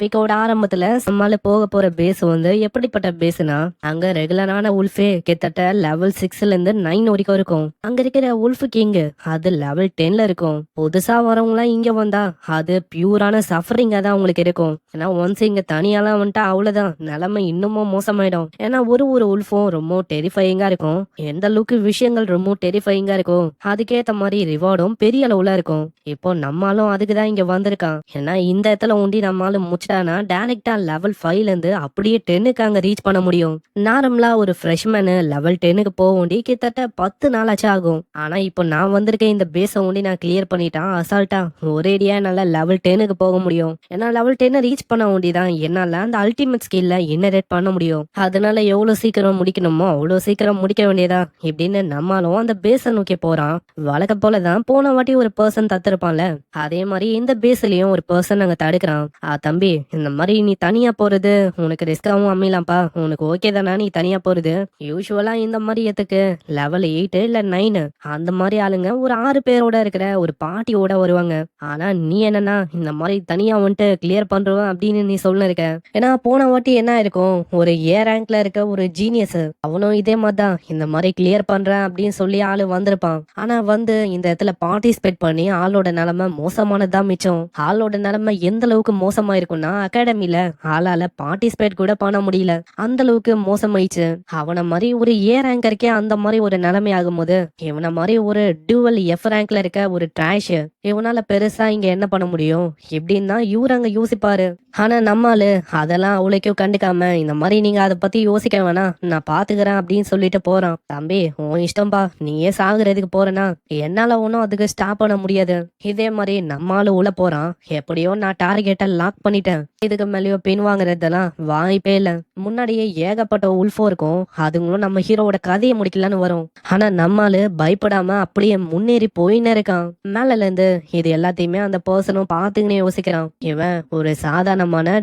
பிக்கோட ஆரம்பத்துல நம்மால போக போற பேஸ் வந்து எப்படிப்பட்ட பேஸ்னா, அங்க ரெகுலரான உல்ஃபே கிட்டத்தட்ட லெவல் 6ல இருந்து 9 வரைக்கும் இருக்கும். அங்க இருக்கிற உல்ஃப் கிங் அது லெவல் 10ல இருக்கும். புதுசா வரவங்க எல்லாம் இங்க வந்தா அது பியூரான சஃபரிங்கா தான் உங்களுக்கு இருக்கும். ஏன்னா ஒன்ஸ் இங்க தனியாலாம் வந்துட்டா அவ்வளவுதான், நிலைமை இன்னமும் மோசமாயிடும். ஏன்னா ஒரு ஒரு உல்ஃபும் ரொம்ப டெரிஃபைங்கா இருக்கும். எந்த அளவுக்கு விஷயங்கள் ரொம்ப டெரிஃபைங்கா இருக்கும், அதுக்கேத்த மாதிரி ரிவார்டும் பெரிய அளவுல இருக்கும். இப்போ நம்மளும் அதுக்குதான் இங்க வந்திருக்கான். ஏன்னா இந்த இடத்துல ஒண்டி நம்மளால முடிச்சிட்டானா டைரக்டா லெவல் 5ல இருந்து அப்படியே 10க்கு அங்க ரீச் பண்ண முடியும். நார்மலா ஒரு ஃப்ரெஷ்மேனு லெவல் 10க்கு போக வேண்டி கிட்டத்தட்ட 10 நாளாச்சு ஆகும். ஆனா இப்போ நான் வந்திருக்கேன் இந்த பேஸ ஒண்டி நான் கிளியர் பண்ணிட்டான் அசால்ட்டா. ஒரேடியா என்னால லெவல் 10க்கு போக முடியும். ஏன்னா லெவல் 10 ரீச் பண்ண வேண்டிதான் என்னால அந்த அல்டிமேட் ஸ்கில்ல இன்னரேட் பண்ண முடியும். அதனால எவ்வளவு சீக்கிரம் முடிக்கணுமோ அவ்வளவு சீக்கிரம் முடிக்க வேண்டியதா இப்படின்னு நம்மளும் அந்த பேஸ நோக்கி போறான். வழக்கம் போலதான் போன வாட்டி ஒரு பர்சன் தத்திருப்பான்ல, அதே மாதிரி இந்த பேஸ்லயும் ஒரு பர்சன் அங்க தடுக்கிறான். தம்பி, இந்த மாதிரி நீ தனியா போறது உனக்கு ரிஸ்காவும் அமையலாம்ப்பா, உனக்கு ஓகே தானா நீ தனியா போறது? யூஸ்வலா இந்த மாதிரி எதுக்கு லெவல் 8 இல்ல 9 அந்த மாதிரி ஆளுங்க ஒரு 6 பேரோட இருக்கிற ஒரு பார்ட்டியோட வருவாங்க. ஆனா நீ என்னன்னா இந்த மாதிரி தனியா வந்துட்டு கிளியர் பண்றவன் அப்படின்னு நீ சொல்ல இருக்க. ஏன்னா போன வாட்டி என்ன இருக்கும், ஒரு ஏ ரேங்க்ல இருக்க ஒரு ஜீனியஸ் அவனும் இதே மாதிரிதான் இந்த மாதிரி கிளியர் பண்றேன் அப்படின்னு சொல்லி ஆளு வந்திருப்பான். ஆனா வந்து இந்த இடத்துல பார்ட்டிசிபேட் பண்ணி ஆளோட நிலைமை மோசமானதான் மிச்சம். ஆளோட நிலைமை எந்த அளவுக்கு மோசமா இருக்கும்னா, அகாடமில ஆளால பார்ட்டிசிபேட் கூட பண்ண முடியல, அந்த அளவுக்கு மோசமாயிடுச்சு. அவன மாதிரி ஒரு ஏ ரேங்கருக்கே அந்த மாதிரி ஒரு நிலைமை ஆகும்போது இவன மாதிரி ஒரு டியூவல் எஃப் ரேங்க்ல இருக்க ஒரு ட்ராஷ் இவனால பெருசா இங்க என்ன பண்ண முடியும் எப்படின்னா இவரு அங்க யோசிப்பாரு. ஆனா நம்மாலு அதெல்லாம் அவ்வளோக்கும் கண்டுக்காம இந்த மாதிரி நீங்க அதை பத்தி யோசிக்க வேணாம், நான் பாத்துக்கிறேன் அப்படின்னு சொல்லிட்டு போறான். தம்பி உன் இஷ்டம்பா, நீயே சாகுறதுக்கு போறேன்னா என்னால ஒன்னும் அதுக்கு ஸ்டாப் பண்ண முடியாது. இதே மாதிரி நம்மால உள்ள போறான். எப்படியோ நான் டார்கெட்டை லாக் பண்ணிட்டேன், இதுக்கு மேலேயோ பின் வாங்குறதெல்லாம் வாய்ப்பே இல்ல. முன்னாடியே ஏகப்பட்ட உல்ஃபோ இருக்கும், அதுங்களும் நம்ம ஹீரோவோட கதையை முடிக்கலான்னு வரும். ஆனா நம்மால பயப்படாம அப்படியே முன்னேறி போயின்னு இருக்கான். மேல இருந்து இது எல்லாத்தையுமே அந்த பர்சனும் பாத்துக்கினே யோசிக்கிறான். இவன் ஒரு சாதாரணமான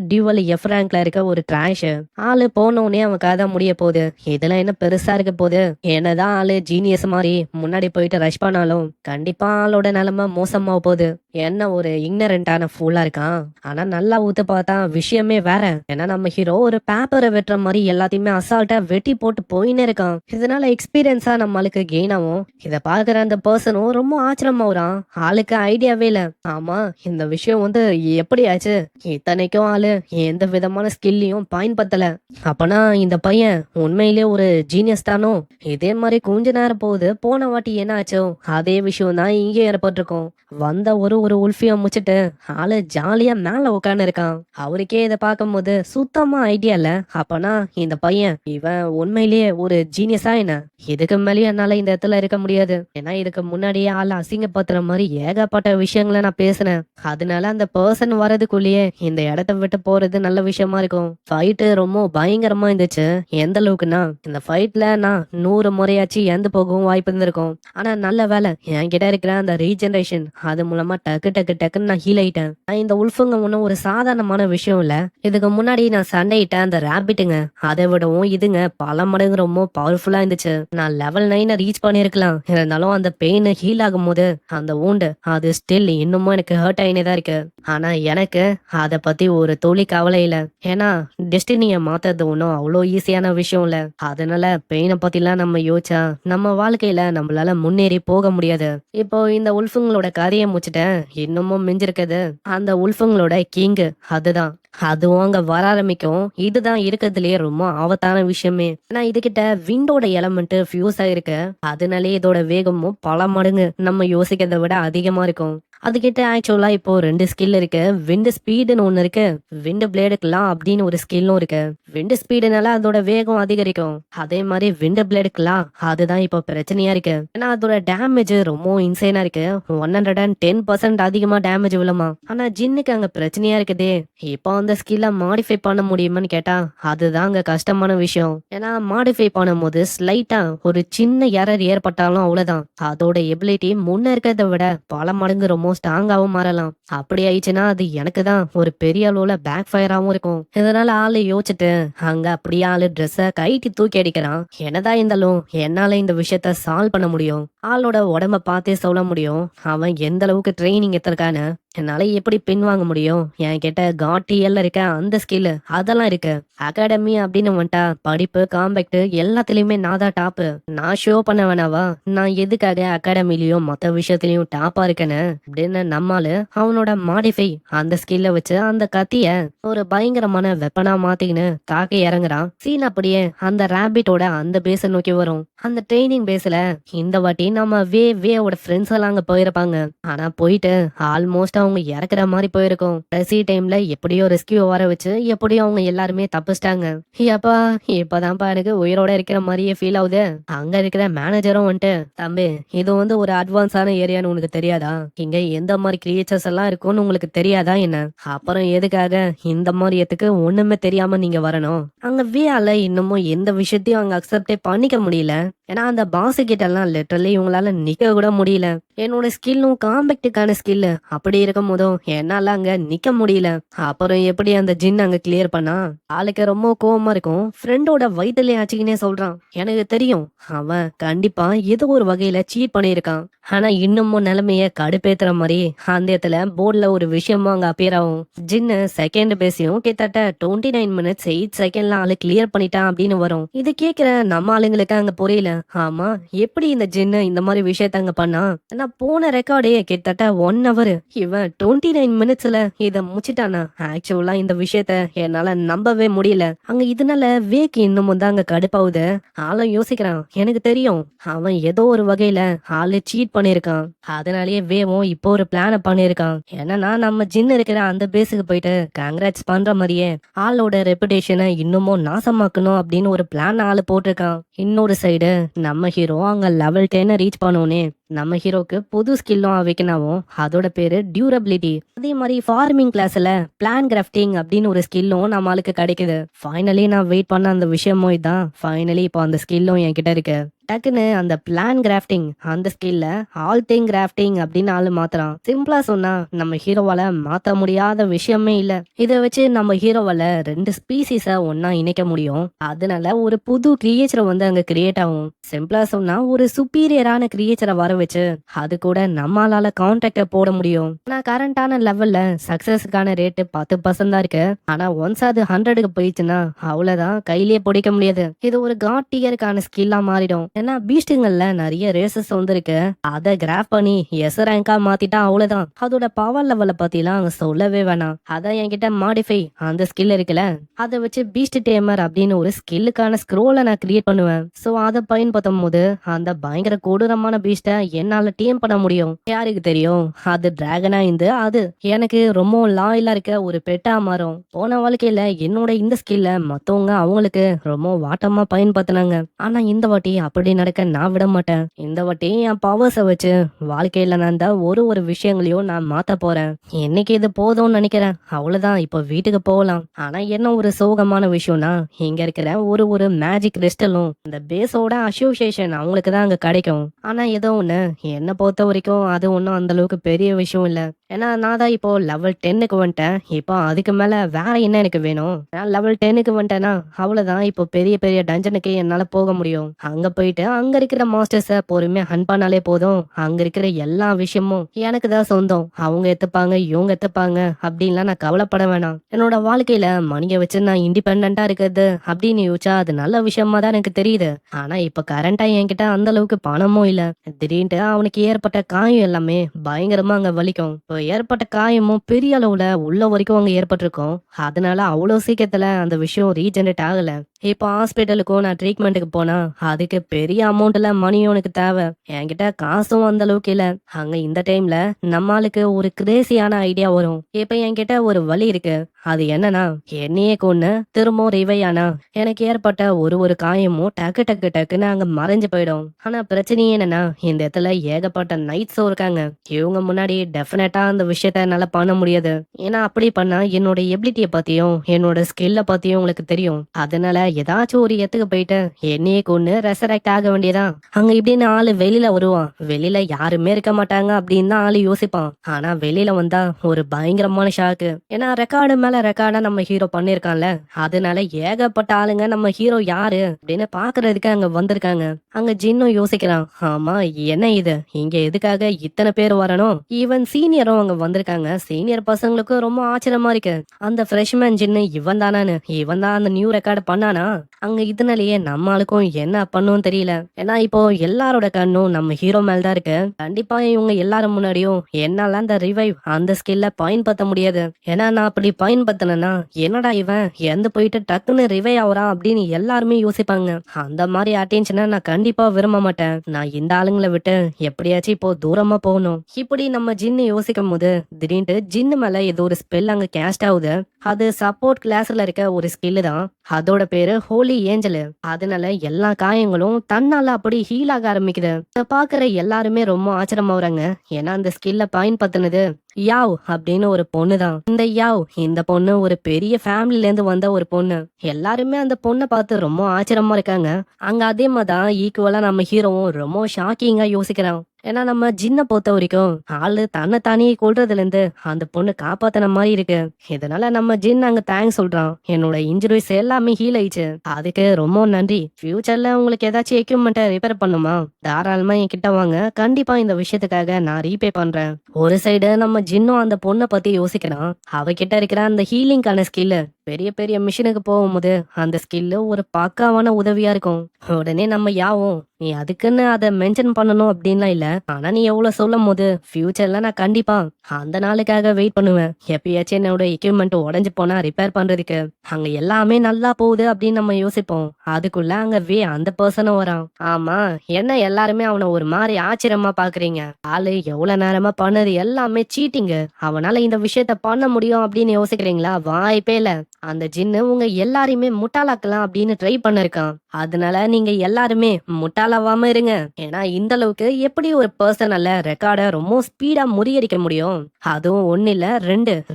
டியூவல் எஃப் ரேங்க்ல இருக்க ஒரு ட்ராஷ் ஆளு. போனோடனே அவன் கதை முடிய போகுது, இதெல்லாம் என்ன பெருசா இருக்க போகுது. என்னதான் ஆளு ஜீனியஸ் மாதிரி முன்னாடி போயிட்டு ரஷ் பண்ணாலும் கண்டிப்பா ஆளோட நிலைமை மோசமா போகுது. என்ன ஒரு இக்னரண்டான ஃபூலா இருக்கான். ஆனா நல்லா ஊத்து பார்த்தா விஷயமே வேற. ஏன்னா நம்ம ஹீரோ ஒரு பேப்பரை வெட்டுற மாதிரி எல்லாத்தையுமே அசால்ட்டா வெட்டி போட்டு போயின்னு இருக்கான். இதனால எக்ஸ்பீரியன்ஸா நம்மளுக்கு கெயின் ஆகும். இத பாக்குற அந்த பர்சனும் ரொம்ப ஆச்சரியமாகறான். ஆளுக்கு ஐடியாவே இல்ல. ஆமா, இந்த விஷயம் வந்து எப்படி ஆச்சு, இத்தனைக்கும் ஆளு எந்த விதமான ஸ்கில்லையும் பயன்படுத்தல. அப்பனா இந்த பையன் உண்மையிலேயே ஒரு ஜீனியஸ் தானோ? இதே மாதிரி கொஞ்ச நேரம் போகுது, போன வாட்டி என்ன ஆச்சோ அதே விஷயம் தான் இங்கே ஏற்பட்டிருக்கும். வந்த ஒரு ஒரு உல்ஃபியம் முடிச்சுட்டு ஆளு ஜாலியா மேல உட்காந்து இருக்கான். அவருக்கே இதை பார்க்கும்போது சுத்தமா ஐடியா இல்ல. அப்பனா இந்த பையன் இவன் உண்மையிலேயே ஒரு ஜீனியஸா என்ன? இதுக்கு மேலேயே என்னால இந்த இடத்துல இருக்க முடியாது. ஏன்னா இதுக்கு முன்னாடியே ஆள் அசிங்கப்படுத்துற மாதிரி ஏகப்பட்ட விஷயங்களை நான் பேசினேன். அதனால அந்த பர்சன் வரதுக்குள்ளேயே இந்த இடத்த விட்டு போறது நல்ல விஷயமா இருக்கும். ஃபைட்டு ரொம்ப பயங்கரமா இருந்துச்சு. எந்த அளவுக்குன்னா இந்த ஃபைட்ல நான் 100 முறையாச்சு இறந்து போகவும் வாய்ப்பு இருந்திருக்கும். ஆனா நல்ல வேலை என்கிட்ட இருக்கிற அந்த ரீஜெனரேஷன் அது மூலமா டக்கு டக்கு டக்குன்னு நான் ஹீல் ஆயிட்டேன். இந்த உல்ஃபுங்க ஒன்றும் ஒரு சாதாரணமான விஷயம் இல்ல. இதுக்கு முன்னாடி நான் சண்டையிட்டேன் அந்த ரேபிட்டுங்க, அதை விடவும் இதுங்க பல மடங்கு ரொம்ப பவர்ஃபுல்லா இருந்துச்சு. நான் லெவல் 9 ரீச் பண்ணிருக்கலாம், இருந்தாலும் அந்த பெயின் ஹீல் ஆகும் போது அந்த ஊண்டு அது ஸ்டில் இன்னமும் எனக்கு ஹர்ட் ஆயினே தான் இருக்கு. ஆனா எனக்கு அதை பத்தி ஒரு துளி கவலை இல்ல. ஏன்னா டெஸ்டினிய மாத்துறது ஒன்றும் அவ்வளோ ஈஸியான விஷயம் இல்ல. அதனால பெயினை பத்திலாம் நம்ம யோசிச்சா நம்ம வாழ்க்கையில நம்மளால முன்னேறி போக முடியாது. இப்போ இந்த உல்ஃபுங்களோட கதையை முடிச்சுட்டேன். இன்னமும் மிஞ்சிருக்குது அந்த உல்ஃபுங்களோட கிங். அதுதான் அதுவும் அங்க வர ஆரம்பிக்கும். இதுதான் இருக்கிறதுலயே ரொம்ப ஆபத்தான விஷயமே. ஏன்னா இதுகிட்ட விண்டோட எலமெண்ட் ஃபியூஸ் ஆயிருக்கு. அதனாலே இதோட வேகமும் பல மடங்கு நம்ம யோசிக்கிறத விட அதிகமா இருக்கும். அதுகிட்ட ஆக்சுவலா இப்போ 2 ஸ்கில் இருக்கு. விண்ட் ஸ்பீடுன்னு ஒண்ணு இருக்கு, விண்ட் பிளேடுக்கலாம் அப்படின்னு ஒரு ஸ்கில்லும் இருக்கு. விண்ட் ஸ்பீடுனால அதோட வேகம் அதிகரிக்கும். அதே மாதிரி விண்ட் பிளேடுக்கலாம் அதுதான் இப்போ பிரச்சனையா இருக்கு. ஏன்னா அதோட டேமேஜ் ரொம்ப இன்சைனா இருக்கு. 110% அதிகமா டேமேஜ் விழுமா. ஆனா ஜின்னுக்கு அங்க பிரச்சனையா இருக்குதே. இப்போ அந்த ஸ்கில்ல மாடிஃபை பண்ண முடியுமான்னு கேட்டா அதுதான் அங்க கஷ்டமான விஷயம். ஏன்னா மாடிஃபை பண்ணும்போது ஸ்லைட்டா ஒரு சின்ன எரர் ஏற்பட்டாலும் அவ்வளவுதான், அதோட எபிலிட்டி முன்ன இருக்கிறத விட பல மடங்கு ரொம்ப ஸ்ட்ராங்காவும் மாறலாம். அப்படி ஆயிடுச்சுன்னா அது எனக்கு தான் ஒரு பெரிய அளவுல பேக் ஃபயராகவும் இருக்கும். இதனால ஆளு யோசிச்சுட்டு அங்க அப்படியே ஆளு ட்ரெஸ்ஸ கைட்டி தூக்கி அடிக்கிறான். என்னதான் இருந்தாலும் என்னால இந்த விஷயத்த சால்வ் பண்ண முடியும். ஆளோட உடம்ப பார்த்தே சொல்ல முடியும் அவன் எந்த அளவுக்கு ட்ரைனிங் எடுத்திருக்கான்னு. என்னால எப்படி பின்வாங்க முடியும்? என்கிட்ட காட்டியல்ல இருக்க அந்த ஸ்கில் அதெல்லாம் இருக்கு. அகாடமி அப்படின்னு வந்துட்டா படிப்பு, காம்பேக்ட் எல்லாத்துலயுமே நான் தான் டாப்பு. நான் ஷோ பண்ண வேணாவா? நான் எதுக்காக அகாடமிலயும் மத்த விஷயத்திலயும் டாப்பா இருக்கேன்னு அப்படின்னு நம்மால அவனோட மாடிஃபை அந்த ஸ்கில்ல வச்சு அந்த கத்திய ஒரு பயங்கரமான வெப்பனா மாத்திக்கின்னு தாக்க இறங்குறான். சீன் அப்படியே அந்த ராபிட்டோட அந்த பேஸ நோக்கி வரும். அந்த ட்ரைனிங் பேஸ்ல இந்த வாட்டி நம்ம வேவோட ஃப்ரெண்ட்ஸ் எல்லாம் அங்க போயிருப்பாங்க. ஆனா போயிட்டு ஆல்மோஸ்ட் அவங்க இறக்குற மாதிரி போயிருக்கும். கடைசி டைம்ல எப்படியோ ரெஸ்கியூ வர வச்சு எப்படியோ அவங்க எல்லாருமே தப்பிச்சிட்டாங்க. அப்பா இப்பதான்ப்பா எனக்கு உயிரோட இருக்கிற மாதிரியே ஃபீல் ஆகுது. அங்க இருக்கிற மேனேஜரும் வந்துட்டு, தம்பி இது வந்து ஒரு அட்வான்ஸான ஏரியான்னு உனக்கு தெரியாதா? இங்க எந்த மாதிரி கிரியேச்சர்ஸ் எல்லாம் இருக்கும்னு உங்களுக்கு தெரியாதா என்ன? அப்புறம் எதுக்காக இந்த மாதிரி இடத்துக்கு ஒண்ணுமே தெரியாம நீங்க வரணும்? அங்க வியால இன்னமும் எந்த விஷயத்தையும் அங்க அக்செப்டே பண்ணிக்க முடியல. ஏன்னா அந்த பாஸ் கிட்ட எல்லாம் லிட்டரலி இவங்களால நிக்க கூட முடியல. என்னோட ஸ்கில்லும் காம்பேக்டுக்கான ஸ்கில் அப்படி இருக்கும் போதும் என்னால அங்க நிக்க முடியல. அப்புறம் எப்படி அந்த ஜின் அங்க கிளியர் பண்ணா? ஆளுக்கு ரொம்ப கோவமா இருக்கும். ஃப்ரெண்டோட வயிற்றுலயே ஆச்சுக்கினே சொல்றான், எனக்கு தெரியும் அவன் கண்டிப்பா ஏதோ ஒரு வகையில சீட் பண்ணியிருக்கான். ஆனா இன்னமும் நிலைமைய கடுப்பேத்துற மாதிரி அந்த இடத்துல போர்ட்ல ஒரு விஷயமும் அங்க அப்பியர் ஆகும். ஜின்னு செகண்ட் பேஸையும் கிட்டத்தட்ட 29 மினிட்ஸ் 8 செகண்ட்ல ஆளு கிளியர் பண்ணிட்டான் அப்படின்னு வரும். இது கேக்குற நம்ம ஆளுங்களுக்கு அங்க புரியல. ஆமா எப்படி இந்த ஜின்னு இந்த மாதிரி விஷயத்த அங்க பண்ணா? நான் போன ரெக்கார்டே கிட்டத்தட்ட 1 hour, இவன் 29 மினிட்ஸ்ல இத முடிச்சிட்டானா? ஆக்சுவலா இந்த விஷயத்த என்னால நம்பவே முடியல. அங்க இதனால வேக்கு இன்னமும் தான் அங்க கடுப்பாவுது. ஆளும் யோசிக்கிறான், எனக்கு தெரியும் அவன் ஏதோ ஒரு வகையில ஆளு சீட் பண்ணிருக்கான். அதனாலயே வேவும் இப்போ ஒரு பிளான பண்ணிருக்கான். என்னன்னா நம்ம ஜின் இருக்கிற அந்த பேஸுக்கு போயிட்டு கங்க்ராட்ஸ் பண்ற மாதிரியே ஆளோட ரெப்புடேஷனை இன்னமும் நாசமாக்கணும் அப்படின்னு ஒரு பிளான் ஆளு போட்டிருக்கான். இன்னொரு சைடு நம்ம ஹீரோ அங்க லெவல் 10 ரீச் பண்ணோனே நம்ம ஹீரோக்கு புது ஸ்கில்லும் வைக்கனாவும் அதோட பேரு டியூரபிலிட்டி. அதே மாதிரி ஃபார்மிங் கிளாஸ்ல பிளான் கிராஃப்டிங் அப்படின்னு ஒரு ஸ்கில்லும் நம்ம ஆளுக்கு கிடைக்குது. ஃபைனலி நான் வெயிட் பண்ண அந்த விஷயமும் இதான். ஃபைனலி இப்போ அந்த ஸ்கில்லும் என்கிட்ட இருக்கு. டக்குன்னு அந்த பிளான் கிராஃப்டிங் அந்த ஸ்கில்ல ஆல் திங் கிராஃப்டிங் அப்படின்னு ஆளு மாத்துறான். சிம்பிளா சொன்னா நம்ம ஹீரோவால மாத்த முடியாத விஷயமே இல்ல. இத வச்சு நம்ம ஹீரோவால 2 ஸ்பீசிஸ ஒன்னா இணைக்க முடியும். அதனால ஒரு புது கிரியேச்சரை வந்து அங்க கிரியேட் ஆகும். சிம்பிளா சொன்னா ஒரு சுப்பீரியரான கிரியேச்சரை வர வச்சு அது கூட நம்மளால கான்டாக்ட போட முடியும். ஆனா கரண்டான லெவல்ல சக்சஸ்க்கான ரேட்டு 10% தான் இருக்கு. ஆனா ஒன்ஸ் அது 100க்கு போயிடுச்சுன்னா அவ்வளவுதான், கையிலேயே பிடிக்க முடியாது. இது ஒரு காட் டியருக்கான ஸ்கில்லா மாறிடும். ஏன்னா பீஸ்டுங்கள்ல நிறைய ரேசஸ் வந்திருக்கு. அதை கிராஃப் பண்ணி எஸ் ரேங்கா மாத்திட்டா அவ்வளவுதான். அதோட பவர் லெவல பத்திலாம் அங்க சொல்லவே வேணாம். அதான் என்கிட்ட மாடிஃபை அந்த ஸ்கில் இருக்குல்ல, அதை வச்சு பீஸ்ட் டேமர் அப்படின்னு ஒரு ஸ்கில்லுக்கான ஸ்க்ரோலை நான் கிரியேட் பண்ணுவேன். சோ அதை பயன்படுத்தும் போது அந்த பயங்கர கொடூரமான பீஸ்ட என்னால டீம் பண்ண முடியும். யாருக்கு தெரியும், அது டிராகனா இருந்து அது எனக்கு ரொம்ப லாயலா இருக்க ஒரு பெட்டா மாறும். போன வாழ்க்கையில என்னோட இந்த ஸ்கில்ல மத்தவங்க அவங்களுக்கு ரொம்ப வாட்டமா பயன்படுத்தினாங்க. ஆனா இந்த வாட்டி அப்படி நடக்க நான் விட மாட்டேன். இந்த வாட்டி என் பவர்ஸ வச்சு வாழ்க்கையில நான் ஒரு விஷயங்களையும் நான் மாத்த போறேன். இன்னைக்கு இது போதும்னு நினைக்கிறேன். அவ்வளவுதான், இப்போ வீட்டுக்கு போகலாம். ஆனா என்ன ஒரு சோகமான விஷயம்னா, இங்க இருக்கிற ஒரு மேஜிக் கிறிஸ்டலும் இந்த பேஸோட அசோசியேஷன் அவங்களுக்கு தான் அங்க கிடைக்கும். ஆனா ஏதோ ஒண்ணு என்ன பொறுத்த வரைக்கும் அது ஒன்றும் அந்த அளவுக்கு பெரிய விஷயம் இல்ல. ஏன்னா நான் தான் இப்போ லெவல் 10க்கு வந்துட்டேன். இப்போ அதுக்கு மேல வேற என்ன எனக்கு வேணும்? நான் லெவல் 10க்கு வந்துட்டேன்னா அவ்வளவுதான், இப்போ பெரிய பெரிய டஞ்சனுக்கு என்னால போக முடியும். அங்க போயிட்டு அங்க இருக்கிற மாஸ்டர்ஸ பொறுமையா ஹண்ட் பண்ணாலே போதும். அங்க இருக்கிற எல்லா விஷயமும் எனக்கு தான் சொந்தம். அவங்க எத்துப்பாங்க இவங்க எத்துப்பாங்க அப்படின்லாம் நான் கவலைப்பட வேணாம். என்னோட வாழ்க்கையில மணியை வச்சு நான் இண்டிபெண்டா இருக்கிறது அப்படின்னு யோசிச்சா அது நல்ல விஷயமா தான் எனக்கு தெரியுது. ஆனா இப்ப கரண்டா என்கிட்ட அந்த அளவுக்கு பணமும் இல்ல. திடீர்னு அவனுக்கு ஏற்பட்ட காயம் எல்லாமே பயங்கரமா அங்க வலிக்கும். இப்போ ஏற்பட்ட காயமும் பெரிய அளவுல உள்ள வரைக்கும் அங்க ஏற்பட்டிருக்கும். அதனால அவ்வளவு சீக்கிரத்துல அந்த விஷயம் ரீஜெனரேட் ஆகல. இப்போ ஹாஸ்பிட்டலுக்கும் நான் ட்ரீட்மெண்ட்டுக்கு போனா அதுக்கு பெரிய அமௌண்ட்ல மணியும் எனக்கு தேவை. என்கிட்ட காசும் அந்த அளவுக்கு இல்ல. அங்க இந்த டைம்ல நம்மளுக்கு ஒரு கிரேசியான ஐடியா வரும். இப்ப என்கிட்ட ஒரு வழி இருக்கு. அது என்னன்னா, என்னையே கொன்னு திரும்ப ரிவையானா எனக்கு ஏற்பட்ட ஒரு காயமும் டக்கு டக்கு டக்குன்னு அங்க மறைஞ்சு போயிடும். ஆனா பிரச்சனையே என்னன்னா, இந்த இடத்துல ஏகப்பட்ட நைட்ஸும் இருக்காங்க. இவங்க முன்னாடி டெஃபினட்டா அந்த விஷயத்த என்னால பண்ண முடியாது. ஏன்னா அப்படி பண்ணா என்னோட எபிலிட்டிய பத்தியும் என்னோட ஸ்கில்ல பத்தியும் உங்களுக்கு தெரியும். அதனால ஏதாச்சும் ஒரு இடத்துக்கு போயிட்டு என்னையே கொண்டு ரெசரெக்ட் ஆக வேண்டியதான். அங்க இப்படின்னு ஆளு வெளியில வருவான். வெளியில யாருமே இருக்க மாட்டாங்க அப்படின்னு தான் ஆளு யோசிப்பான். ஆனா வெளியில வந்தா ஒரு பயங்கரமான ஷாக்கு. ஏன்னா ரெக்கார்டு மேல ரெக்கார்டா நம்ம ஹீரோ பண்ணிருக்கான்ல, அதனால ஏகப்பட்ட ஆளுங்க நம்ம ஹீரோ யாரு அப்படின்னு பாக்குறதுக்கு அங்க வந்திருக்காங்க. அங்க ஜின்னும் யோசிக்கிறான், ஆமா என்ன இது, இங்க எதுக்காக இத்தனை பேர் வரணும்? ஈவன் சீனியரும் அங்க வந்திருக்காங்க. சீனியர் பசங்களுக்கு ரொம்ப ஆச்சரியமா இருக்கு. அந்த ஃப்ரெஷ்மேன் ஜின்னு இவன் தானான்னு, இவன் தான் அந்த நியூ ரெக்கார்டு பண்ணானா? அங்க இதனாலேயே நம்ம ஆளுக்கும் என்ன பண்ணும் தெரியல. ஏன்னா இப்போ எல்லாரோட கண்ணும் நம்ம ஹீரோ மேல தான் இருக்கு. கண்டிப்பா இவங்க எல்லாரும் முன்னாடியும் என்னால அந்த ரிவைவ் அந்த ஸ்கில்ல பயன்படுத்த முடியாது. ஏன்னா நான் அப்படி பயன்படுத்தினா என்னடா இவன் எந்த போயிட்டு டக்குன்னு ரிவைவ் ஆகுறான் அப்படின்னு எல்லாருமே யோசிப்பாங்க. அந்த மாதிரி அட்டென்ஷனை நான் கண்டிப்பா விரும்ப மாட்டேன். நான் இந்த ஆளுங்களை விட்டு எப்படியாச்சும் இப்போ தூரமா போகணும். இப்படி நம்ம ஜின்னு யோசிக்கும் போது திடீர்னு ஜின்னு மேல ஏதோ ஒரு ஸ்பெல் அங்க கேஸ்ட் ஆகுது. அது சப்போர்ட் கிளாஸ்ல இருக்க ஒரு ஸ்கில் தான். அதோட பேரு ஹோலி ஏஞ்சல். அதனால எல்லா காயங்களும் தன்னால அப்படி ஹீல் ஆக ஆரம்பிக்குது. இத பாக்குற எல்லாருமே ரொம்ப ஆச்சரியமாவறாங்க. ஏன்னா அந்த ஸ்கில்ல பயன்படுத்தினது யாவ் அப்படின்னு ஒரு பொண்ணு தான். இந்த பொண்ணு ஒரு பெரிய ஃபேமிலில இருந்து வந்த ஒரு பொண்ணு. எல்லாருமே அந்த பொண்ணை பார்த்து ரொம்ப ஆச்சரியமா இருக்காங்க. அங்க அதே மாதிரிதான் ஈக்குவலா நம்ம ஹீரோவும் ரொம்ப ஷாக்கிங்கா யோசிக்கிறான். ஏன்னா நம்ம ஜின்ன பொறுத்த வரைக்கும் ஆளு தன்னைத்தானே கொல்றதுல இருந்து அந்த பொண்ணு காப்பாத்தின மாதிரி இருக்கு. இதனால நம்ம ஜின் அங்க தேங்க்ஸ் சொல்றான். என்னோட இன்ஜுரிஸ் எல்லாமே ஹீல் ஆயிடுச்சு, அதுக்கு ரொம்ப நன்றி. ஃபியூச்சர்ல உங்களுக்கு ஏதாச்சும் எக்யூப்மெண்ட்டை ரிப்பேர் பண்ணுமா, தாராளமா என் கிட்ட வாங்க, கண்டிப்பா இந்த விஷயத்துக்காக நான் ரீபே பண்றேன். ஒரு சைடு நம்ம ஜின்னும் அந்த பொண்ணை பத்தி யோசிக்கிறான். அவகிட்ட இருக்கிற அந்த ஹீலிங்கான ஸ்கில் பெரிய பெரிய மிஷினுக்கு போகும்போது அந்த ஸ்கில்லு ஒரு பக்காவான உதவியா இருக்கும். உடனே நம்ம யாவும் நீ அதுக்குன்னு அதை மென்ஷன் பண்ணணும் அப்படின்லாம் இல்ல, ஆனா நீ எவ்வளவு சொல்லும் போது ஃபியூச்சர்ல நான் கண்டிப்பா அந்த நாளுக்காக வெயிட் பண்ணுவேன். எப்பயாச்சும் என்னோட எக்யூப்மெண்ட் உடஞ்சு போனா ரிப்பேர் பண்றதுக்கு. அங்க எல்லாமே நல்லா போகுது அப்படின்னு நம்ம யோசிப்போம். அதுக்குள்ள அங்க அந்த பர்சனும் வரான். ஆமா, என்ன எல்லாருமே அவனை ஒரு மாதிரி ஆச்சரியமா பாக்குறீங்க? ஆளு எவ்வளவு நேரமா பண்ணது எல்லாமே சீட்டிங்கு, அவனால இந்த விஷயத்த பண்ண முடியும் அப்படின்னு யோசிக்கிறீங்களா? வாய்ப்பே இல்ல. அந்த ஜின்னு உங்க எல்லாரையுமே முட்டாளாக்கலாம் அப்படின்னு ட்ரை பண்ணிருக்கான். அதனால நீங்க எல்லாருமே முட்டாளாவாம இருங்க. ஏன்னா இந்த அளவுக்கு எப்படி ஒரு பர்சனால ரெக்கார்ட ரொம்ப ஸ்பீடா முறியடிக்க முடியும்? அதுவும் ஒண்ணு இல்ல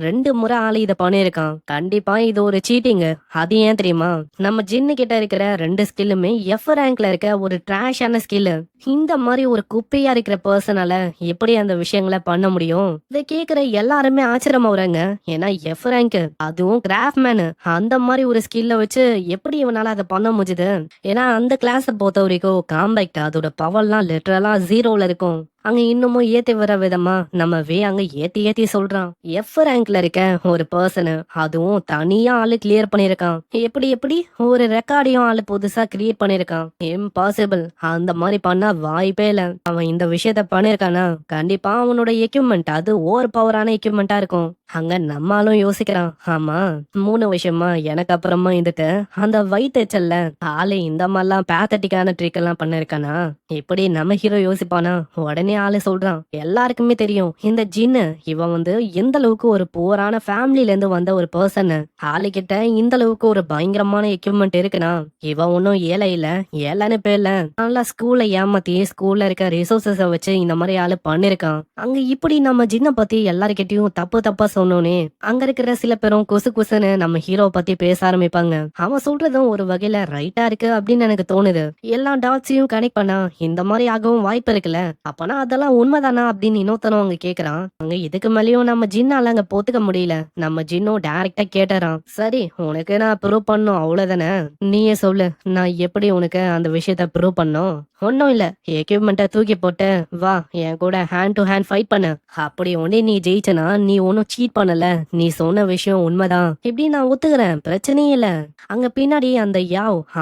ரெண்டு முறை ஆளு இத பண்ணிருக்கான். கண்டிப்பா இது ஒரு சீட்டிங். அது ஏன் தெரியுமா? நம்ம ஜின்னு கிட்ட இருக்கிற 2 ஸ்கில்லுமே எஃப் ரேங்க்ல இருக்க ஒரு ட்ராஷான ஸ்கில். இந்த மாதிரி ஒரு குப்பையா இருக்கிற பர்சனால எப்படி அந்த விஷயங்களை பண்ண முடியும்? இதை கேக்குற எல்லாருமே ஆச்சரியமாவறாங்க. ஏன்னா எஃப் ரேங்க், அதுவும் கிராஃப்மேன், அந்த மாதிரி ஒரு ஸ்கில்ல வச்சு எப்படி இவனால அதை பண்ண முடியுது? ஏன்னா அந்த கிளாஸ பொறுத்த வரைக்கும் காம்பேக்ட் அதோட பவர்லாம் லிட்டரலா 0ல இருக்கும். அங்க இன்னமும் ஏத்தி வர விதமா நம்ம அங்க ஏத்தி சொல்றான். எஃப் ரேங்க்ல இருக்க ஒரு பர்சன், அதுவும் தனியா ஆளு கிளியர் பண்ணிருக்கான். எப்படி ஒரு ரெக்கார்டையும் ஆளு புதுசா கிரியேட் பண்ணிருக்கான். இம்பாசிபிள். அந்த மாதிரி பண்ணா வாய்ப்பே இல்ல. அவன் இந்த விஷயத்த பண்ணிருக்கானா கண்டிப்பா அவனோட எக்யூப்மெண்ட் அது ஓவர் பவரான எக்யூப்மெண்டா இருக்கும். அங்க நம்மளும் யோசிக்கிறான். ஆமா, 3 விஷயமா எனக்கு அப்புறமா இதுக்கு அந்த வயிற்றுச்சல்ல ஆளு இந்த மாதிரிலாம் பேத்தட்டிக்கான ட்ரிக் எல்லாம் பண்ணிருக்கானா? இப்படி நம்ம ஹீரோ யோசிப்பானா? உடனே ஆளு சொல்றான், எல்லாருக்குமே தெரியும் இந்த ஜின்னு இவன் எந்த அளவுக்கு ஒரு புவரான ஃபேமிலில இருந்து வந்த ஒரு பர்சன். ஆளு கிட்ட இந்த அளவுக்கு ஒரு பயங்கரமான எக்யூப்மெண்ட் இருக்குன்னா இவன் ஒன்னும் ஏழை இல்ல, ஏழைன்னு பேர்ல நல்லா ஸ்கூல்ல ஏமாத்தி ஸ்கூல்ல இருக்க ரிசோர்சஸ வச்சு இந்த மாதிரி ஆளு பண்ணிருக்கான். அங்க இப்படி நம்ம ஜின்ன பத்தி எல்லார்கிட்டயும் தப்பா சொன்னோனே அங்க இருக்கிற சில பேரும் குசுன்னு நம்ம ஹீரோ பத்தி பேச ஆரம்பிப்பாங்க. அவன் சொல்றதும் ஒரு வகையில ரைட்டா இருக்கு அப்படின்னு எனக்கு தோணுது. எல்லா டாட்ஸையும் கனெக்ட் பண்ணா இந்த மாதிரி ஆகவும் வாய்ப்பு இருக்குல்ல, அப்பனா அதெல்லாம் உண்மைதானா அப்படின்னு இன்னொருத்தனும் அங்க கேக்குறான். அங்க இதுக்கு மேலயும் நம்ம ஜின்னால அங்க போத்துக்க முடியல. நம்ம ஜின்னும் டைரக்டா கேட்டுறான், சரி உனக்கு நான் ப்ரூவ் பண்ணும் அவ்வளவுதானே, நீயே சொல்லு, நான் எப்படி உனக்கு அந்த விஷயத்த ப்ரூவ் பண்ணும்? ஒன்னும் இல்ல, எக்யூப்மெண்ட்டை தூக்கி போட்டு வா என் கூட ஹேண்ட் டு ஹேண்ட் ஃபைட் பண்ணு. அப்படி ஒன்னே நீ ஜெயிச்சனா நீ ஒன்னும் சீட் பண்ணல, நீ சொன்ன விஷயம் உண்மைதான், இப்படி நான் ஒத்துக்கிறேன், பிரச்சனையே இல்ல. அங்க பின்னாடி அந்த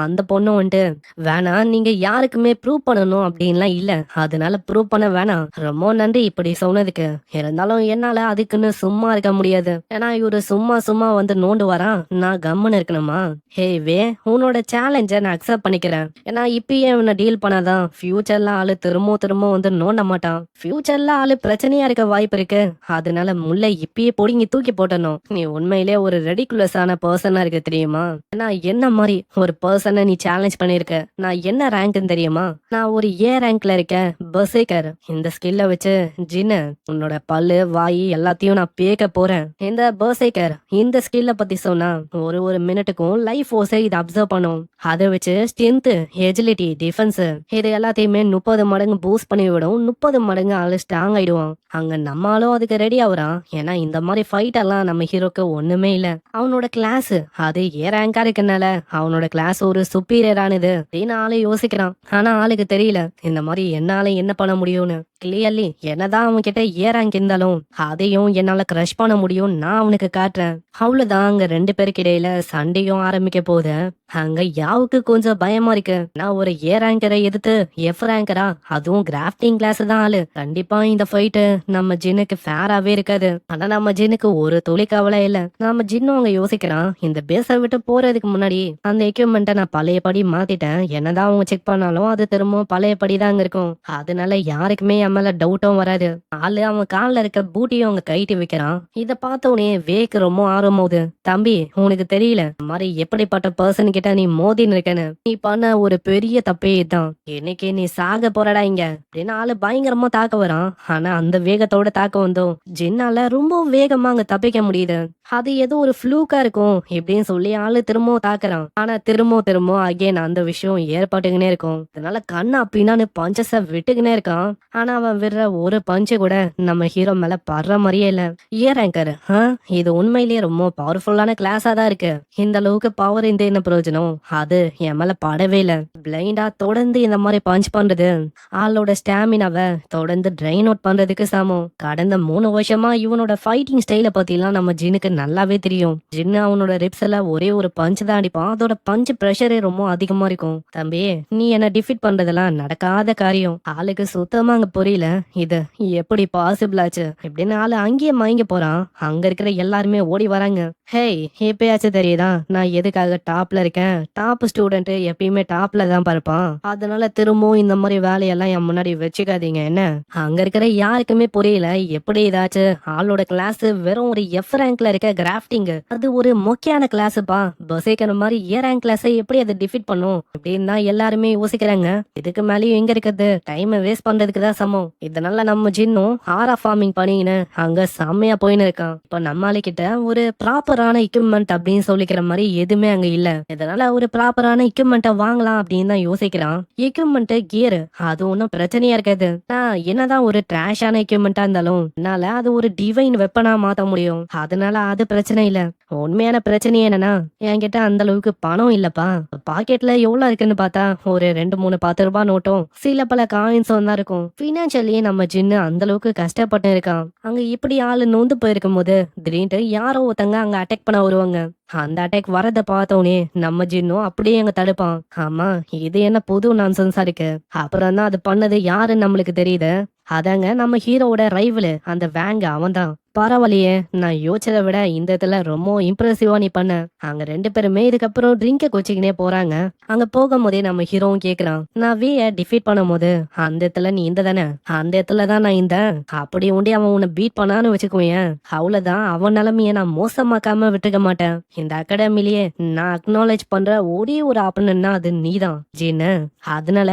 அந்த பொண்ணு வேணாம், நீங்க யாருக்குமே ப்ரூவ் பண்ணணும் அப்படின்லாம் இல்ல, அதனால ப்ரூவ் பண்ண வேணாம், ரொம்ப நன்றி இப்படி சொன்னதுக்கு. இருந்தாலும் என்னால அதுக்குன்னு சும்மா இருக்க முடியாது. ஏன்னா இவரு சும்மா நோண்டு வரான், நான் கம்முன்னு இருக்கணுமா? ஹே உன்னோட சேலஞ்ச நான் அக்செப்ட் பண்ணிக்கிறேன். ஏன்னா இப்பயே இவனை டீல் பண்ணாதான் ஃபியூச்சர்ல ஆளு திரும்ப நோண்ட மாட்டான். ஃபியூச்சர்ல ஆளு பிரச்சனையா இருக்க வாய்ப்பு இருக்கு. அதனால முல்லை இப்பயே பொடிங்கி தூக்கி போட்டணும். நீ உண்மையிலே ஒரு ரெடிகுலஸான பர்சனா இருக்கு தெரியுமா? ஏன்னா என்ன மாதிரி ஒரு பர்சனை நீ சேலஞ்ச் பண்ணிருக்க. நான் என்ன ரேங்க்னு தெரியுமா? நான் ஒரு ஏ ரேங்க்ல இருக்க பர்சேக்கர். இந்த ஸ்கில்ல வச்சு ஜின்னு உன்னோட பல்லு வாய் எல்லாத்தையும் நான் பேக்க போறேன். இந்த பர்சேக்கர் இந்த ஸ்கில்ல பத்தி சொன்னா ஒரு ஒரு மினிட்டுக்கும் லைஃப் ஃபோர்ஸை இது அப்சர்வ் பண்ணும். அதை வச்சு ஸ்ட்ரென்த், எஜிலிட்டி, டிஃபென்ஸ் இது எல்லாத்தையுமே 30 மடங்கு பூஸ்ட் பண்ணி விடும். 30 மடங்கு ஆளு ஸ்ட்ராங் ஆயிடுவான். அங்க நம்மளும் அதுக்கு ரெடி ஆகுறான். ஏன்னா இந்த மாதிரி ஃபைட் எல்லாம் நம்ம ஹீரோக்கு ஒண்ணுமே இல்ல. அவனோட கிளாஸ் அது ஏ ரேங்கா இருக்கனால அவனோட கிளாஸ் ஒரு சுப்பீரியரானது அப்படின்னு ஆளு யோசிக்கிறான். ஆனா ஆளுக்கு தெரியல இந்த மாதிரி என்னால என்ன பண்ண முடியும்னு. கிளியர்லி என்னதான் அவன் கிட்ட ஏ ரேங்க் இருந்தாலும் அதையும் என்னால கிரஷ் பண்ண முடியும் நான் அவனுக்கு காட்டுறேன். அவ்வளவுதான் அங்க 2 பேருக்கு இடையில சண்டையும் ஆரம்பிக்க போகுது. அங்க யாவுக்கு கொஞ்சம் பயமா இருக்கு. நான் ஒரு ஏ ரேங்கரை எதிர்த்து எஃப் ரேங்கரா, அதுவும் கிராஃப்டிங் கிளாஸ் தான் ஆளு. கண்டிப்பா இந்த ஃபைட்டு நம்ம ஜின்னுக்கு ஃபேராவே இருக்காது. ஆனா நம்ம ஜின்னுக்கு ஒரு துளி கவலை இல்ல. நம்ம ஜின்னும் அங்க யோசிக்கிறான், இந்த பேஸை விட்டு போறதுக்கு முன்னாடி அந்த எக்யூப்மெண்ட்டை நான் பழையபடி மாத்திட்டேன். என்னதான் அவங்க செக் பண்ணாலும் அது திரும்ப பழையபடி தான் அங்க இருக்கும். அதனால யாருக்குமே என் மேல டவுட்டும் வராது. ஆளு அவன் காலில் இருக்க பூட்டியும் அவங்க கைட்டி வைக்கிறான். இத பார்த்தோன்னே வேக்கு ரொம்ப ஆர்வமாகுது. தம்பி உனக்கு தெரியல இந்த மாதிரி எப்படிப்பட்ட பர்சன் கிட்ட நீ மோதின்னு இருக்கேன்னு. நீ பண்ண ஒரு பெரிய தப்பே இதுதான். இன்னைக்கு நீ சாக போறடா இங்க அப்படின்னு ஆளு பயங்கரமா தாக்க வரான். ஆனா அந்த வேகத்தோட தாக்க வந்தோம் ஜின்னால ரொம்ப வேகமா அங்க தப்பிக்க முடியுது. அது ஏதோ ஒரு ஃப்ளூக்கா இருக்கும் இப்படின்னு சொல்லி ஆளு திரும்பவும் தாக்குறான். ஆனா திரும்ப அகைன் அந்த விஷயம் ஏற்பட்டுக்கினே இருக்கும். அதனால கண்ணா பின்னான்னு பஞ்சஸ விட்டுக்கினே இருக்கான். ஆனா அவன் விடுற ஒரு பஞ்சு கூட நம்ம ஹீரோ மேல படுற மாதிரியே இல்ல. ஏ ரேங்கர் இது உண்மையிலேயே ரொம்ப பவர்ஃபுல்லான கிளாஸா தான் இருக்கு. இந்த அளவுக்கு பவர் இந்த என்ன பிரயோஜனம், அது என் மேல படவே இல்ல. பிளைண்டா தொடர்ந்து இந்த மாதிரி பஞ்ச் பண்றது ஆளோட ஸ்டாமினாவை தொடர்ந்து ட்ரைன் அவுட் பண்றதுக்கு சமம். கடந்த 3 வருஷமா இவனோட ஃபைட்டிங் ஸ்டைல பத்தி எல்லாம் நம்ம ஜின்னுக்கு நல்லாவே தெரியும். ஜின்னு அவனோட ரிப்ஸ்ல ஒரே ஒரு பஞ்ச் தான் அடிப்பான். அதோட பஞ்ச் பிரஷரே ரொம்ப அதிகமா இருக்கும். தம்பி நீ என்ன டிஃபீட் பண்றதெல்லாம் நடக்காத காரியம். ஆளுக்கு சுத்தமா அங்க புரியல இது எப்படி பாசிபிள் ஆச்சு இப்படின்னு. ஆளு அங்கேயே மயங்கி போறான். அங்க இருக்கிற எல்லாருமே ஓடி வராங்க. ஹேய் எப்பயாச்சும் தெரியுதா நான் எதுக்காக டாப்ல இருக்கேன். டாப் ஸ்டூடெண்ட் எப்பயுமே டாப்ல தான் பார்ப்பான். அதனால திரும்பவும் இந்த மாதிரி வேலையெல்லாம் என் முன்னாடி வச்சுக்காதீங்க என்ன. அங்க இருக்கிற யாருக்குமே புரியல எப்படி ஏதாச்சும் ஆளோட கிளாஸ் வெறும் ஒரு எஃப் ரேங்க்ல இருக்க கிராஃப்டிங் அது ஒரு முக்கியமான கிளாஸ்ப்பா. பசேக்கிற மாதிரி ஏ ரேங்க் கிளாஸ் எப்படி அதை டிஃபீட் பண்ணும் அப்படின்னு தான் எல்லாருமே யோசிக்கிறாங்க. இதுக்கு மேலேயும் எங்க இருக்கிறது டைம் வேஸ்ட் பண்றதுக்கு தான் சமம். இதனால நம்ம ஜின்னும் ஆரா ஃபார்மிங் பண்ணின்னு அங்க செம்மையா போயின்னு இருக்கான். இப்ப நம்மால கிட்ட ஒரு ப்ராப்பரான எக்யூப்மெண்ட் அப்படின்னு சொல்லிக்கிற மாதிரி எதுவுமே அங்க இல்ல. இதனால ஒரு ப்ராப்பரான எக்யூப்மெண்ட்டை வாங்கலாம் அப்படின்னு தான் யோசிக்கிறான். எக்யூப்மெண்ட் கியர் அது ஒன்னும் பிரச்சனையா இருக்காது. நான் என்னதான் ஒரு ட்ராஷான எக்யூப்மெண்டா இருந்தாலும் என்னால அது ஒரு டிவைன் வெப்பனா மாத்த முடியும். அதனால அது பிரச்சனை இல்ல. உண்மையான பிரச்சனை என்னன்னா என்கிட்ட அந்த அளவுக்கு பணம் இல்லப்பா. பாக்கெட்ல எவ்வளவு இருக்குன்னு பார்த்தா ஒரு 2-3 10 ரூபாய் நோட்டும் சில பல காயின்ஸும் தான் இருக்கும். பினான்சியலி நம்ம ஜின்னு அந்த அளவுக்கு கஷ்டப்பட்டு இருக்கான். அங்க இப்படி ஆளு நொந்து போயிருக்கும் போது திடீர்னு யாரோ ஒருத்தங்க அங்க அட்டாக் பண்ண வருவாங்க. அந்த அட்டாக் வரத பார்த்தோன்னே நம்ம ஜின்னும் அப்படியே அங்க தடுப்பான். ஆமா இது என்ன புது நான்சென்ஸா இருக்கு. அப்புறம் தான் அது பண்ணது யாருன்னு நம்மளுக்கு தெரியுது. அதாங்க நம்ம ஹீரோவோட ரைவலு அந்த வேங்க அவன் தான். பரவாயில்லையே நான் யோசிச்சதை விட இந்த இடத்துல ரொம்ப இம்ப்ரெசிவா நீ பண்ண. அங்க 2 பேருமே இதுக்கப்புறம் ட்ரிங்க கொச்சிக்கினே போறாங்க. அங்க போகும்போதே நம்ம ஹீரோவும் கேக்குறான், நான் வேய டிஃபீட் பண்ணும் போது அந்த இடத்துல நீ இந்த தானே, அந்த இடத்துல தான் நான் இந்த அப்படி உண்டி அவன் உன்னை பீட் பண்ணான்னு வச்சுக்குவேன். அவ்வளவுதான் அவன் நிலைமைய நான் மோசமாக்காம விட்டுக்க மாட்டேன். இந்த அகாடமிலேயே நான் அக்னாலேஜ் பண்ற ஒரே ஒரு ஆப்பனன்னா அது நீதான் ஜீன்னு. அதனால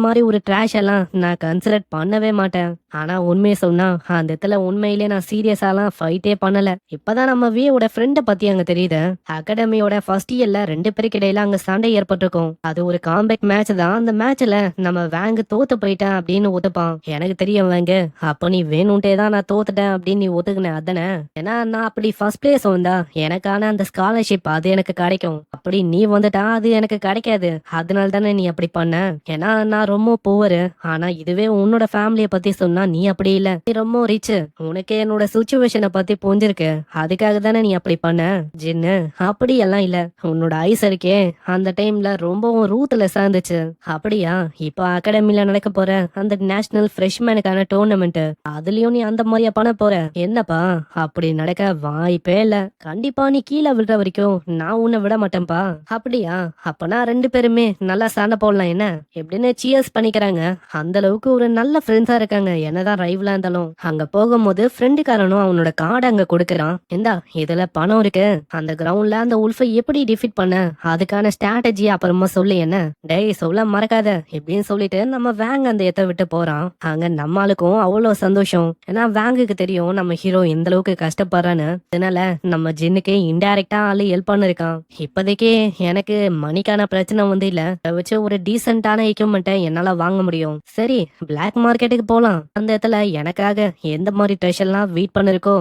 மாதிரி ஒரு ட்ராஷ் எல்லாம் நான் கன்சிடர் பண்ணவே மாட்டேன். ஆனா உண்மையை சொன்னா அந்த இடத்துல உண்மையிலே நான் சீரியஸாலாம் ஃபைட்டே பண்ணல. இப்பதான் நம்ம வியோட ஃப்ரெண்ட பத்தி அங்க தெரியுது. அகாடமியோட ஃபர்ஸ்ட் இயர்ல 2 பேருக்கு இடையில அங்க சண்டை ஏற்பட்டிருக்கும். அது ஒரு காம்பேக்ட் மேட்ச் தான். அந்த மேட்ச்ல நம்ம வேங்க தோத்து போயிட்டேன் அப்படின்னு ஒத்துப்பான். எனக்கு தெரியும் வேங்க அப்ப நீ வேணும்ட்டே தான் நான் தோத்துட்டேன் அப்படின்னு நீ ஒத்துக்கின அதானே. ஏன்னா நான் அப்படி ஃபர்ஸ்ட் பிளேஸ் வந்தா எனக்கான அந்த ஸ்காலர்ஷிப் அது எனக்கு கிடைக்கும். அப்படி நீ வந்துட்டா அது எனக்கு கிடைக்காது. அதனால தானே நீ அப்படி பண்ண. ஏன்னா நான் ரொம்ப புவரு. ஆனா இதுவே உன்னோட ஃபேமிலிய பத்தி சொன்னா நீ அப்படி இல்ல, நீ ரொம்ப ரிச். உனக்கு என்னோட சிச்சுவேஷனை பத்தி புரிஞ்சிருக்கு. அதுக்காக தானே நீ அப்படி பண்ண ஜின்னு. அப்படி எல்லாம் இல்ல. உன்னோட ஐஸ் இருக்கே அந்த டைம்ல ரொம்பவும் ரூத்லெஸ்ஸா இருந்துச்சு. அப்படியா இப்ப அகாடமில நடக்க போற அந்த நேஷனல் ஃப்ரெஷ்மேனுக்கான டோர்னமெண்ட் அதுலயும் நீ அந்த மாதிரியா பண்ண போற என்னப்பா. அப்படி நடக்க வாய்ப்பே இல்ல. கண்டிப்பா நீ கீழே விழுற விடுற வரைக்கும் நான் உன்னை விட மாட்டேன்பா. அப்படியா? அப்பனா 2 பேருமே நல்லா சண்டை போடலாம் என்ன? எப்படின்னு சியர்ஸ் பண்ணிக்கிறாங்க. அந்த அளவுக்கு ஒரு நல்ல ஃப்ரெண்ட்ஸா இருக்காங்க. என்னதான் ரைவலா இருந்தாலும். அங்க போகும்போது ஃப்ரெண்டுக்காரனும் அவனோட கார்டு அங்க கொடுக்கறான். இந்தா இதுல பணம் இருக்கு. அந்த கிரவுண்ட்ல அந்த உல்ஃபை எப்படி டிஃபீட் பண்ண அதுக்கான ஸ்ட்ராட்டஜி அப்புறமா சொல்லு என்ன. டேய் சொல்ல மறக்காத இப்படின்னு சொல்லிட்டு நம்ம வேங் அந்த இடத்த விட்டு போறான். அங்க நம்மளுக்கும் அவ்வளவு சந்தோஷம். ஏன்னா வேங்குக்கு தெரியும் நம்ம ஹீரோ எந்த அளவுக்கு கஷ்டப்படுறான்னு. அதனால நம்ம ஜின்னுக்கு இன்டைரக்டா ஆளு ஹெல்ப் பண்ணிருக்கான். இப்போதைக்கு எனக்கு மணிக்கான பிரச்சனை வந்து இல்ல. அதை வச்சு ஒரு டீசென்டான எக்யூப்மெண்ட்டை என்னால வாங்க முடியும். சரி பிளாக் மார்க்கெட்டுக்கு போலாம். அந்த இடத்துல எனக்காக எந்த மாதிரி ட்ரெஷர்லாம் வெயிட் பண்ணிருக்கோ